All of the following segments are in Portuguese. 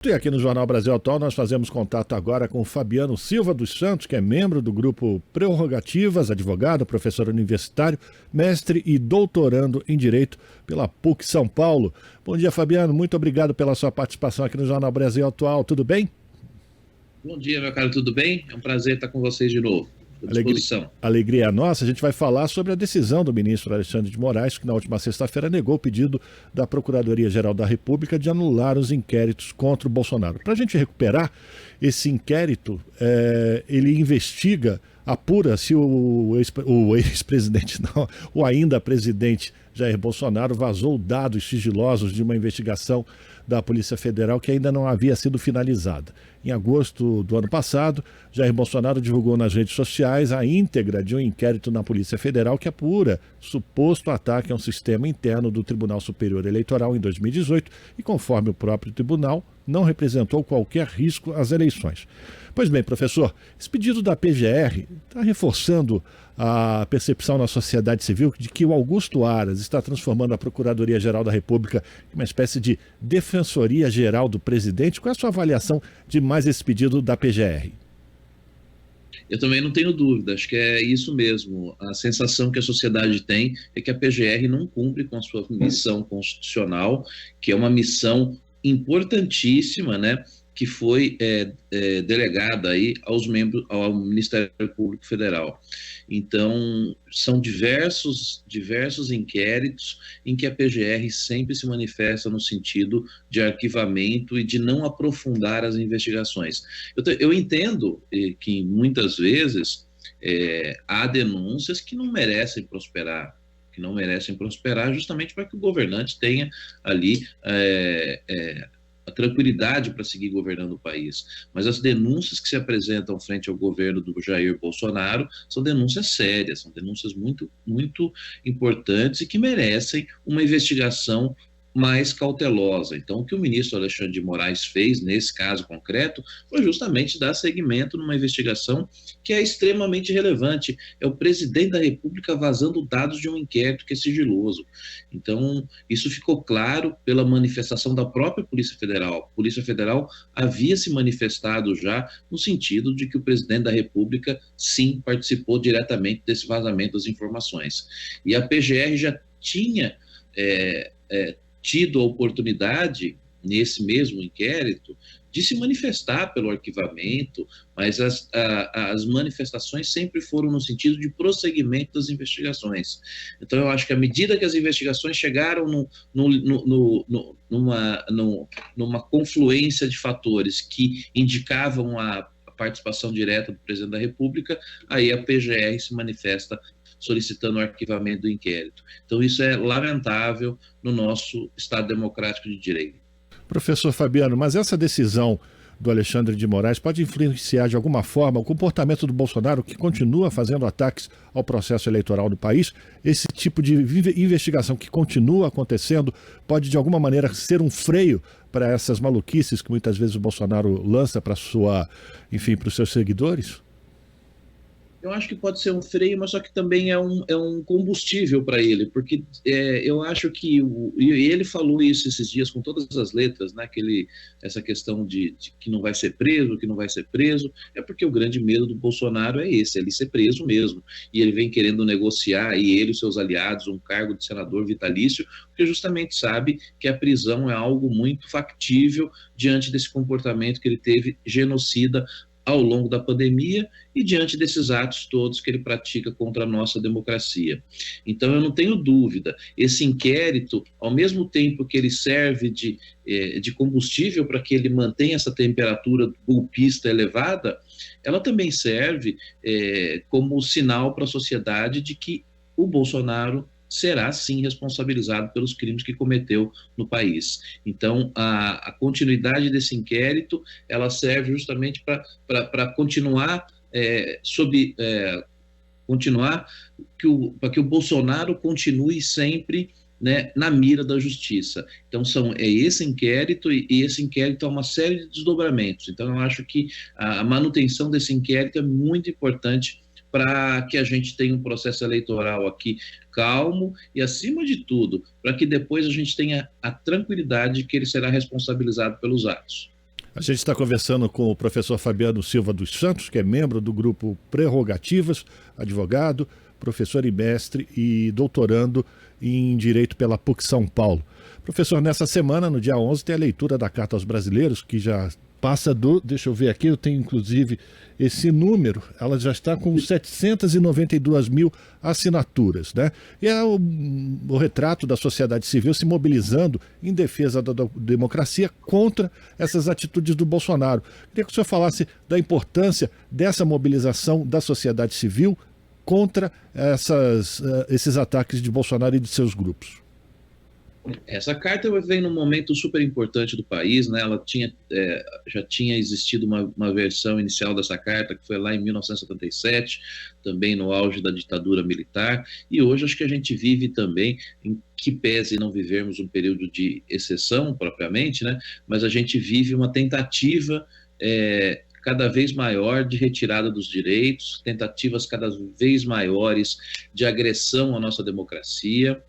E aqui no Jornal Brasil Atual nós fazemos contato agora com o Fabiano Silva dos Santos, que é membro do grupo Prerrogativas, advogado, professor universitário, mestre e doutorando em Direito pela PUC São Paulo. Bom dia, Fabiano, muito obrigado pela sua participação aqui no Jornal Brasil Atual, tudo bem? Bom dia, meu caro, tudo bem? É um prazer estar com vocês de novo. À disposição. Alegria é nossa. A gente vai falar sobre a decisão do ministro Alexandre de Moraes, que na última sexta-feira negou o pedido da Procuradoria-Geral da República de anular os inquéritos contra o Bolsonaro. Para a gente recuperar esse inquérito, ele investiga, apura se o ex-presidente, não, o ainda presidente Jair Bolsonaro vazou dados sigilosos de uma investigação da Polícia Federal que ainda não havia sido finalizada. Em agosto do ano passado, Jair Bolsonaro divulgou nas redes sociais a íntegra de um inquérito na Polícia Federal que apura suposto ataque a um sistema interno do Tribunal Superior Eleitoral em 2018 e, conforme o próprio tribunal, não representou qualquer risco às eleições. Pois bem, professor, esse pedido da PGR está reforçando a percepção na sociedade civil de que o Augusto Aras está transformando a Procuradoria-Geral da República em uma espécie de Defensoria-Geral do Presidente. Qual é a sua avaliação de mais esse pedido da PGR? Eu também não tenho dúvida, acho que é isso mesmo. A sensação que a sociedade tem é que a PGR não cumpre com a sua missão constitucional, que é uma missão importantíssima, né, que foi delegada aí aos membros, ao Ministério Público Federal. Então, são diversos inquéritos em que a PGR sempre se manifesta no sentido de arquivamento e de não aprofundar as investigações. Eu entendo que muitas vezes há denúncias que não merecem prosperar, justamente para que o governante tenha ali a tranquilidade para seguir governando o país. Mas as denúncias que se apresentam frente ao governo do Jair Bolsonaro são denúncias sérias, são denúncias muito, muito importantes e que merecem uma investigação mais cautelosa. Então, o que o ministro Alexandre de Moraes fez nesse caso concreto foi justamente dar seguimento numa investigação que é extremamente relevante. É o presidente da República vazando dados de um inquérito que é sigiloso. Então, isso ficou claro pela manifestação da própria Polícia Federal. A Polícia Federal havia se manifestado já no sentido de que o presidente da República, sim, participou diretamente desse vazamento das informações. E a PGR já tinha tido a oportunidade, nesse mesmo inquérito, de se manifestar pelo arquivamento, mas as manifestações sempre foram no sentido de prosseguimento das investigações. Então, eu acho que à medida que as investigações chegaram numa confluência de fatores que indicavam a participação direta do presidente da República, aí a PGR se manifesta solicitando o arquivamento do inquérito. Então, isso é lamentável no nosso Estado democrático de direito. Professor Fabiano, mas essa decisão do Alexandre de Moraes pode influenciar de alguma forma o comportamento do Bolsonaro, que continua fazendo ataques ao processo eleitoral do país? Esse tipo de investigação que continua acontecendo pode de alguma maneira ser um freio para essas maluquices que muitas vezes o Bolsonaro lança para os seus seguidores? Eu acho que pode ser um freio, mas só que também é um combustível para ele, porque eu acho que, e ele falou isso esses dias com todas as letras, né, essa questão de que não vai ser preso, é porque o grande medo do Bolsonaro é esse, ele ser preso mesmo, e ele vem querendo negociar, e ele e seus aliados, um cargo de senador vitalício, porque justamente sabe que a prisão é algo muito factível diante desse comportamento que ele teve genocida ao longo da pandemia e diante desses atos todos que ele pratica contra a nossa democracia. Então, eu não tenho dúvida, esse inquérito, ao mesmo tempo que ele serve de combustível para que ele mantenha essa temperatura golpista elevada, ela também serve como sinal para a sociedade de que o Bolsonaro será, sim, responsabilizado pelos crimes que cometeu no país. Então, a continuidade desse inquérito, ela serve justamente para continuar para que o Bolsonaro continue sempre, né, na mira da justiça. Então, é esse inquérito, e esse inquérito é uma série de desdobramentos. Então, eu acho que a manutenção desse inquérito é muito importante para que a gente tenha um processo eleitoral aqui calmo e, acima de tudo, para que depois a gente tenha a tranquilidade de que ele será responsabilizado pelos atos. A gente está conversando com o professor Fabiano Silva dos Santos, que é membro do grupo Prerrogativas, advogado, professor e mestre e doutorando em Direito pela PUC São Paulo. Professor, nessa semana, no dia 11, tem a leitura da Carta aos Brasileiros, que já passa deixa eu ver aqui, eu tenho inclusive esse número, ela já está com 792 mil assinaturas, né? E é o retrato da sociedade civil se mobilizando em defesa da democracia contra essas atitudes do Bolsonaro. Queria que o senhor falasse da importância dessa mobilização da sociedade civil contra esses ataques de Bolsonaro e de seus grupos. Essa carta vem num momento super importante do país, né? Ela já tinha existido uma versão inicial dessa carta, que foi lá em 1977, também no auge da ditadura militar, e hoje acho que a gente vive também, em que pese não vivermos um período de exceção propriamente, né? Mas a gente vive uma tentativa cada vez maior de retirada dos direitos, tentativas cada vez maiores de agressão à nossa democracia,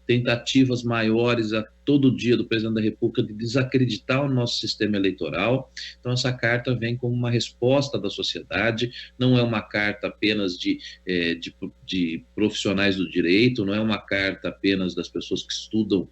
tentativas maiores a todo dia do presidente da República de desacreditar o nosso sistema eleitoral. Então essa carta vem como uma resposta da sociedade, não é uma carta apenas de profissionais do direito, não é uma carta apenas das pessoas que estudam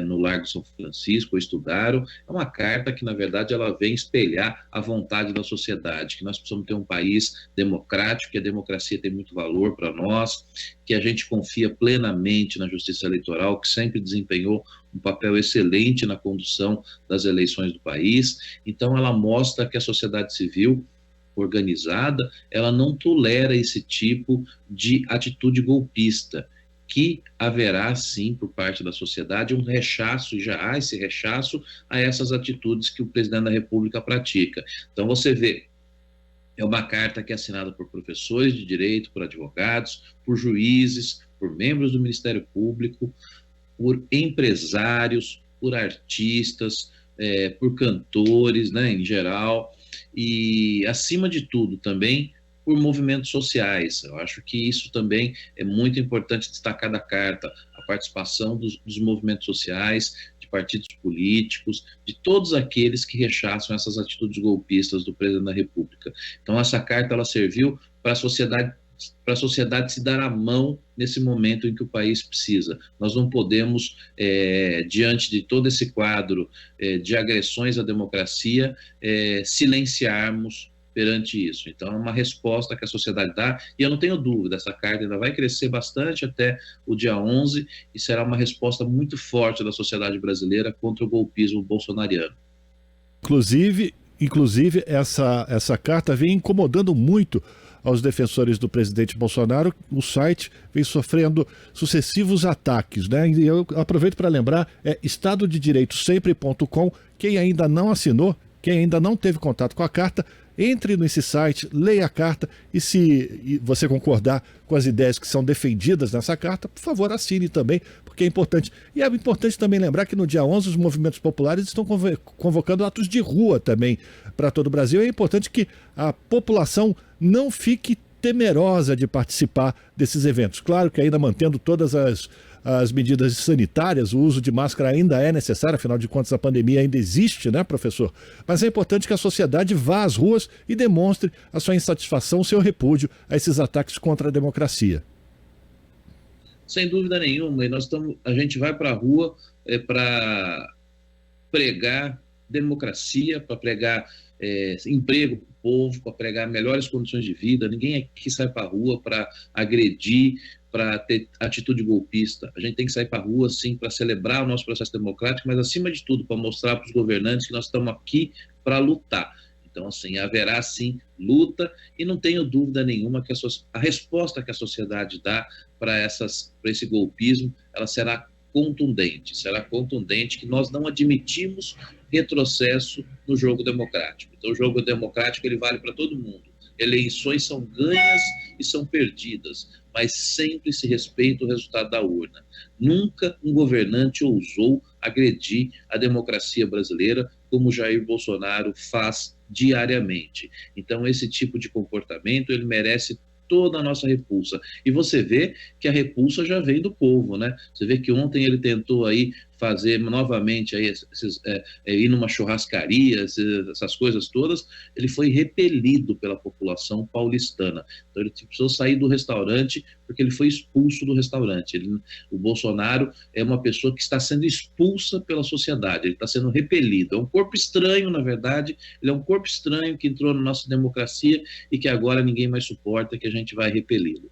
no Largo São Francisco ou estudaram, é uma carta que na verdade ela vem espelhar a vontade da sociedade, que nós precisamos ter um país democrático, que a democracia tem muito valor para nós, que a gente confia plenamente na justiça eleitoral, que sempre desempenhou um papel excelente na condução das eleições do país. Então ela mostra que a sociedade civil organizada, ela não tolera esse tipo de atitude golpista, que haverá sim por parte da sociedade um rechaço, e já há esse rechaço a essas atitudes que o presidente da República pratica. Então você vê, é uma carta que é assinada por professores de direito, por advogados, por juízes, por membros do Ministério Público, por empresários, por artistas, por cantores, né, em geral, e, acima de tudo, também por movimentos sociais. Eu acho que isso também é muito importante destacar da carta, a participação dos movimentos sociais, de partidos políticos, de todos aqueles que rechaçam essas atitudes golpistas do presidente da República. Então, essa carta ela serviu para a sociedade se dar a mão nesse momento em que o país precisa. Nós não podemos, diante de todo esse quadro de agressões à democracia, silenciarmos perante isso. Então, é uma resposta que a sociedade dá, e eu não tenho dúvida, essa carta ainda vai crescer bastante até o dia 11, e será uma resposta muito forte da sociedade brasileira contra o golpismo bolsonariano. Inclusive essa carta vem incomodando muito aos defensores do presidente Bolsonaro. O site vem sofrendo sucessivos ataques, né? E eu aproveito para lembrar, estadodedireitosempre.com. Quem ainda não assinou, quem ainda não teve contato com a carta, entre nesse site, leia a carta, e se você concordar com as ideias que são defendidas nessa carta, por favor, assine também, porque é importante. E é importante também lembrar que no dia 11 os movimentos populares estão convocando atos de rua também para todo o Brasil. É importante que a população não fique temerosa de participar desses eventos. Claro que ainda mantendo todas as medidas sanitárias, o uso de máscara ainda é necessário, afinal de contas a pandemia ainda existe, né, professor? Mas é importante que a sociedade vá às ruas e demonstre a sua insatisfação, o seu repúdio a esses ataques contra a democracia. Sem dúvida nenhuma, e a gente vai para a rua para pregar democracia, para pregar emprego para o povo, para pregar melhores condições de vida. Ninguém aqui sai para a rua para agredir, para ter atitude golpista. A gente tem que sair para a rua, sim, para celebrar o nosso processo democrático, mas, acima de tudo, para mostrar para os governantes que nós estamos aqui para lutar. Então, assim, haverá, sim, luta, e não tenho dúvida nenhuma que a resposta que a sociedade dá para esse golpismo, ela será contundente que nós não admitimos retrocesso no jogo democrático. Então, o jogo democrático ele vale para todo mundo. Eleições são ganhas e são perdidas, mas sempre se respeita o resultado da urna. Nunca um governante ousou agredir a democracia brasileira como Jair Bolsonaro faz diariamente. Então, esse tipo de comportamento ele merece toda a nossa repulsa. E você vê que a repulsa já vem do povo, né? Você vê que ontem ele tentou aí fazer novamente aí ir numa churrascaria, essas coisas todas, ele foi repelido pela população paulistana. Então ele precisou sair do restaurante porque ele foi expulso do restaurante. O Bolsonaro é uma pessoa que está sendo expulsa pela sociedade, ele está sendo repelido. É um corpo estranho, na verdade, ele é um corpo estranho que entrou na nossa democracia e que agora ninguém mais suporta, que a gente vai repeli-lo.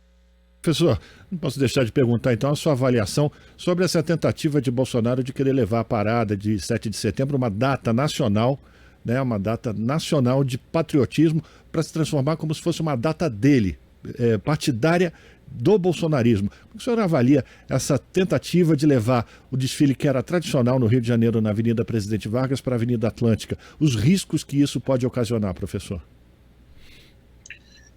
Professor, não posso deixar de perguntar então a sua avaliação sobre essa tentativa de Bolsonaro de querer levar a parada de 7 de setembro, uma data nacional, né, uma data nacional de patriotismo, para se transformar como se fosse uma data dele, partidária do bolsonarismo. Como o senhor avalia essa tentativa de levar o desfile que era tradicional no Rio de Janeiro, na Avenida Presidente Vargas, para a Avenida Atlântica? Os riscos que isso pode ocasionar, professor?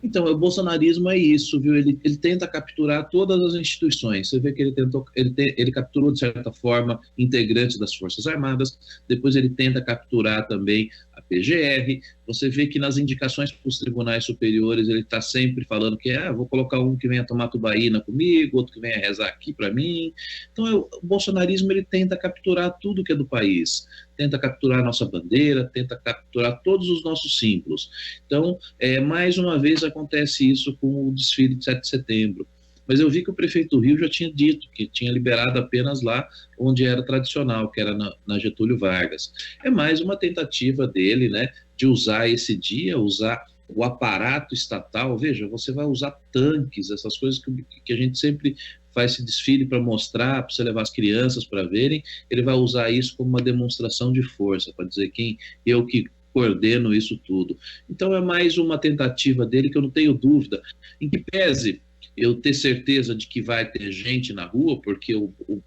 Então, o bolsonarismo é isso, viu? Ele tenta capturar todas as instituições. Você vê que ele capturou, de certa forma, integrantes das Forças Armadas, depois ele tenta capturar também a PGR. Você vê que nas indicações para os tribunais superiores ele está sempre falando que vou colocar um que venha tomar tubaína comigo, outro que venha rezar aqui para mim. Então, o bolsonarismo ele tenta capturar tudo que é do país, tenta capturar a nossa bandeira, tenta capturar todos os nossos símbolos. Então, mais uma vez acontece isso com o desfile de 7 de setembro. Mas eu vi que o prefeito do Rio já tinha dito que tinha liberado apenas lá onde era tradicional, que era na Getúlio Vargas. É mais uma tentativa dele, né, de usar esse dia, usar o aparato estatal. Veja, você vai usar tanques, essas coisas que a gente sempre faz esse desfile para mostrar, para você levar as crianças para verem. Ele vai usar isso como uma demonstração de força, para dizer quem eu que coordeno isso tudo. Então é mais uma tentativa dele que eu não tenho dúvida, em que pese eu ter certeza de que vai ter gente na rua, porque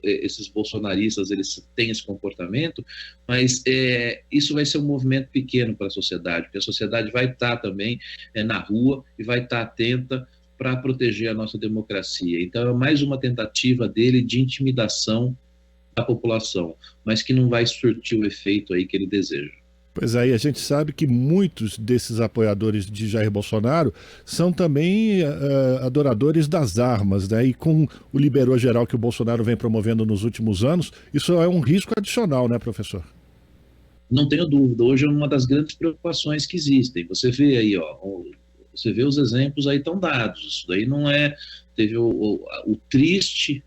esses bolsonaristas eles têm esse comportamento, mas isso vai ser um movimento pequeno para a sociedade, porque a sociedade vai estar também na rua e vai estar atenta para proteger a nossa democracia. Então é mais uma tentativa dele de intimidação da população, mas que não vai surtir o efeito aí que ele deseja. Pois aí, a gente sabe que muitos desses apoiadores de Jair Bolsonaro são também adoradores das armas, né? E com o liberou geral que o Bolsonaro vem promovendo nos últimos anos, isso é um risco adicional, né, professor? Não tenho dúvida. Hoje é uma das grandes preocupações que existem. Você vê aí, você vê os exemplos aí estão dados. Isso daí não é... Teve o triste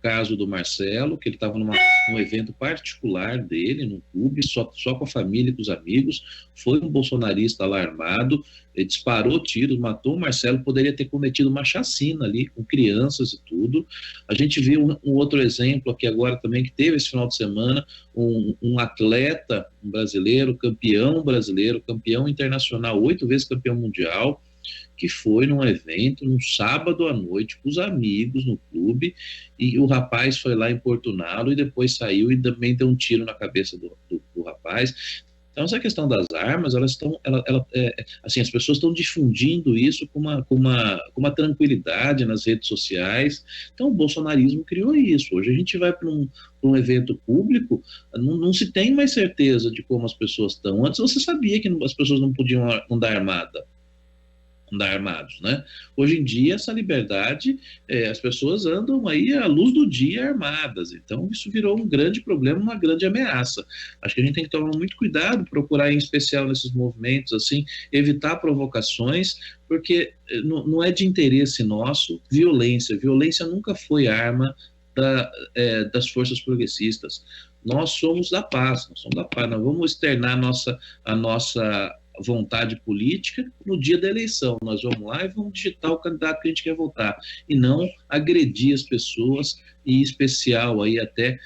caso do Marcelo, que ele estava num evento particular dele, num clube, só com a família e com os amigos, foi um bolsonarista lá armado, ele disparou tiros, matou o Marcelo, poderia ter cometido uma chacina ali, com crianças e tudo. A gente viu um outro exemplo aqui agora também, que teve esse final de semana, um atleta brasileiro, campeão internacional, 8 vezes campeão mundial, que foi num evento, num sábado à noite, com os amigos no clube, e o rapaz foi lá importuná-lo e depois saiu e também deu um tiro na cabeça do rapaz. Então, essa questão das armas, assim, as pessoas estão difundindo isso com uma tranquilidade nas redes sociais. Então, o bolsonarismo criou isso. Hoje a gente vai para um evento público, não se tem mais certeza de como as pessoas estão. Antes você sabia que as pessoas não podiam andar armados, né? Hoje em dia, essa liberdade, as pessoas andam aí à luz do dia armadas, então isso virou um grande problema, uma grande ameaça. Acho que a gente tem que tomar muito cuidado, procurar em especial nesses movimentos, assim, evitar provocações, porque não é de interesse nosso violência nunca foi arma das forças progressistas. Nós somos da paz, nós vamos externar a nossa vontade política no dia da eleição. Nós vamos lá e vamos digitar o candidato que a gente quer votar, e não agredir as pessoas, e em especial aí até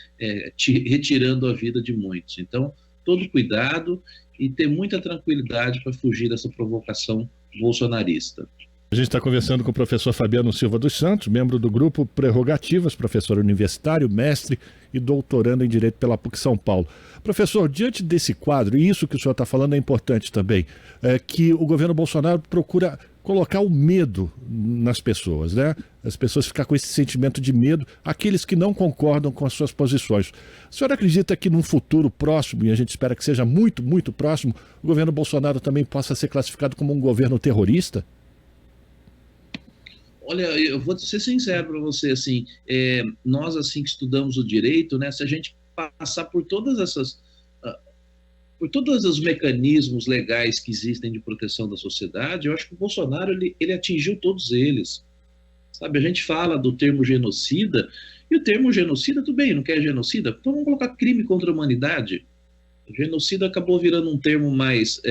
retirando a vida de muitos. Então, todo cuidado e ter muita tranquilidade para fugir dessa provocação bolsonarista. A gente está conversando com o professor Fabiano Silva dos Santos, membro do grupo Prerrogativas, professor universitário, mestre e doutorando em Direito pela PUC São Paulo. Professor, diante desse quadro, e isso que o senhor está falando é importante também, que o governo Bolsonaro procura colocar o medo nas pessoas, né? As pessoas ficam com esse sentimento de medo, aqueles que não concordam com as suas posições. O senhor acredita que num futuro próximo, e a gente espera que seja muito, muito próximo, o governo Bolsonaro também possa ser classificado como um governo terrorista? Olha, eu vou ser sincero para você, assim, nós assim que estudamos o direito, né, se a gente passar por todas essas... por todos os mecanismos legais que existem de proteção da sociedade, eu acho que o Bolsonaro ele atingiu todos eles. Sabe, a gente fala do termo genocida, e o termo genocida, tudo bem, não quer genocida? Então vamos colocar crime contra a humanidade. Genocida acabou virando um termo mais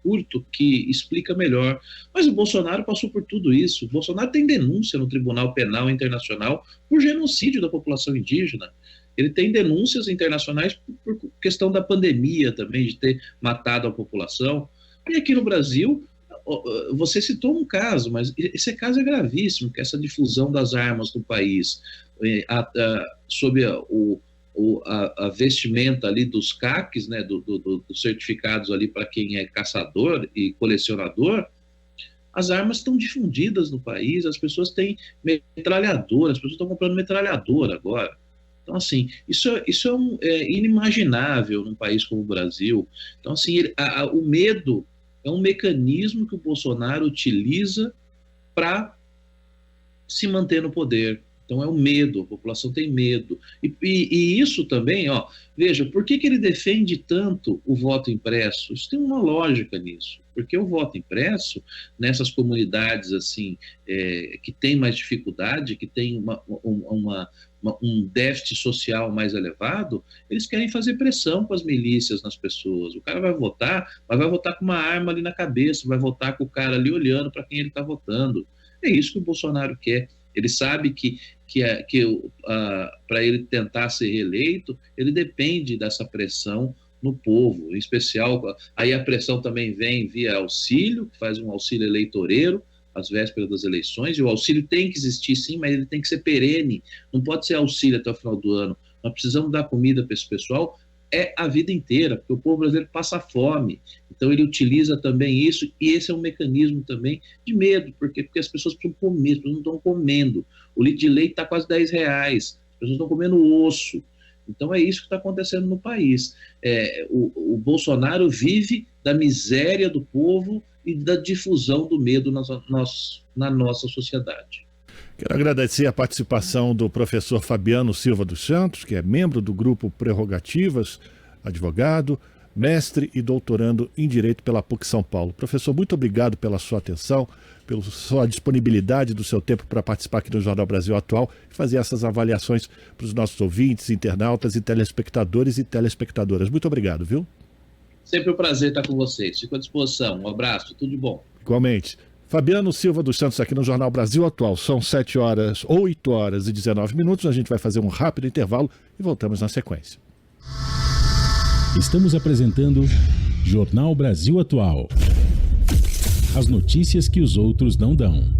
curto, que explica melhor. Mas o Bolsonaro passou por tudo isso. O Bolsonaro tem denúncia no Tribunal Penal Internacional por genocídio da população indígena. Ele tem denúncias internacionais por questão da pandemia também, de ter matado a população. E aqui no Brasil, você citou um caso, mas esse caso é gravíssimo, que é essa difusão das armas no país, sob a vestimenta ali dos CACs, né, dos certificados ali para quem é caçador e colecionador. As armas estão difundidas no país, as pessoas têm metralhadora, as pessoas estão comprando metralhadora agora. Então, assim, isso é inimaginável num país como o Brasil. Então, assim, o medo é um mecanismo que o Bolsonaro utiliza para se manter no poder. Então, é o medo, a população tem medo. E isso também, veja, por que ele defende tanto o voto impresso? Isso tem uma lógica nisso. Porque o voto impresso, nessas comunidades assim, que tem mais dificuldade, que tem um déficit social mais elevado, eles querem fazer pressão com as milícias nas pessoas. O cara vai votar, mas vai votar com uma arma ali na cabeça, vai votar com o cara ali olhando para quem ele está votando. É isso que o Bolsonaro quer. Ele sabe que para ele tentar ser reeleito, ele depende dessa pressão no povo, em especial. Aí a pressão também vem via auxílio, que faz um auxílio eleitoreiro às vésperas das eleições, e o auxílio tem que existir sim, mas ele tem que ser perene, não pode ser auxílio até o final do ano. Nós precisamos dar comida para esse pessoal a vida inteira, porque o povo brasileiro passa fome. Então ele utiliza também isso, e esse é um mecanismo também de medo, porque as pessoas precisam comer, as pessoas não estão comendo. O litro de leite está quase R$10, as pessoas estão comendo osso. Então é isso que está acontecendo no país. O Bolsonaro vive da miséria do povo e da difusão do medo na nossa sociedade. Quero agradecer a participação do professor Fabiano Silva dos Santos, que é membro do grupo Prerrogativas, advogado, mestre e doutorando em Direito pela PUC São Paulo. Professor, muito obrigado pela sua atenção, pela sua disponibilidade do seu tempo para participar aqui do Jornal Brasil Atual e fazer essas avaliações para os nossos ouvintes, internautas e telespectadores e telespectadoras. Muito obrigado, viu? Sempre um prazer estar com vocês. Fico à disposição. Um abraço, tudo de bom. Igualmente. Fabiano Silva dos Santos aqui no Jornal Brasil Atual. São 8 horas e 19 minutos. A gente vai fazer um rápido intervalo e voltamos na sequência. Estamos apresentando Jornal Brasil Atual. As notícias que os outros não dão.